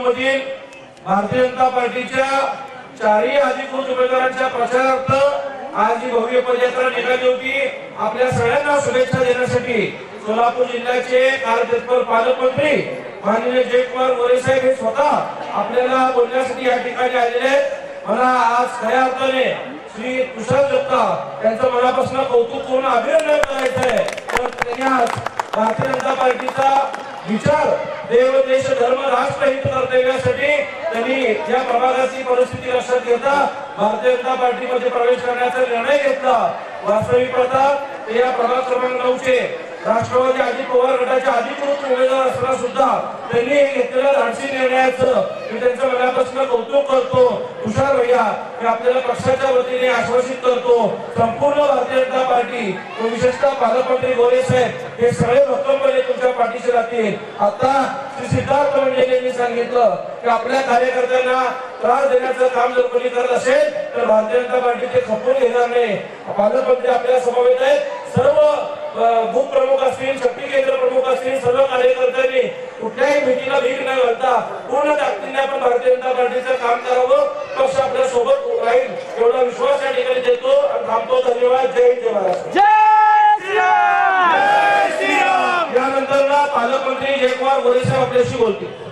मधील भारतीय जनता पार्टीच्या चारही अधिकृत उमेदवारांच्या प्रचारार्थ आज ही भव्य पदयात्रा निघाली होती। आपल्या सगळ्यांना शुभेच्छा देण्यासाठी सोलापूर जिल्ह्याचे कार्यतत्पर पालकमंत्री माननीय जयकुमार गोरे साहेब हे स्वतः आपल्याला बोलण्यासाठी या ठिकाणी आलेले आहेत। मला आज खऱ्या अर्थाने श्री तुषार जगताप यांचं मनापासून कौतुक करून अभिनंदन करायचं आहे। तर त्यांनी आज भारतीय जनता पार्टीचा विचार देव देश धर्म राष्ट्र हित कर्तव्यासाठी त्यांनी या प्रभागाची परिस्थिती लक्षात घेता भारतीय जनता पार्टीमध्ये प्रवेश करण्याचा निर्णय घेतला। वास्तविक पाहता ते या प्रभाग क्रमांक 9 चे राष्ट्रवादी अजित पवार गटाचे अधिकृत उमेदवार असताना सुद्धा त्यांनी घेतलेल्या धाडसी निर्णयाचं मी त्यांच्या मनापासून कौतुक करतो। तुषार भैया मी आपल्याला पक्षाच्या वतीने आश्वासित करतो संपूर्ण भारतीय जनता पार्टी व विशेषतः पालकमंत्री गोरे साहेब हे सगळे भक्कमपणे तुमच्या पाठीशी राहतील। आता श्री सिद्धार्थ मंडले यांनी सांगितलं की आपल्या कार्यकर्त्यांना त्रास देण्याचं काम जर कोणी करत असेल तर भारतीय जनता पार्टीचे खपून घेणार नाही। पालकमंत्री आपल्या समवेत आहेत। सर्व बूथ प्रमुख असतील शक्ती केंद्र प्रमुख असतील सर्व कार्यकर्त्यांनी कुठल्याही भेटीला भीक न घालता पूर्ण ताकदीने आपण भारतीय जनता पार्टीचं काम करावं। पक्ष आपल्या सोबत राहील एवढा विश्वास या ठिकाणी देतो आणि थांबतो। धन्यवाद। जय हिंद जय महाराष्ट्र। जय श्रीराम जय श्रीराम। यानंतर पालकमंत्री जयकुमार गोरे साहेब आपल्याशी बोलतील।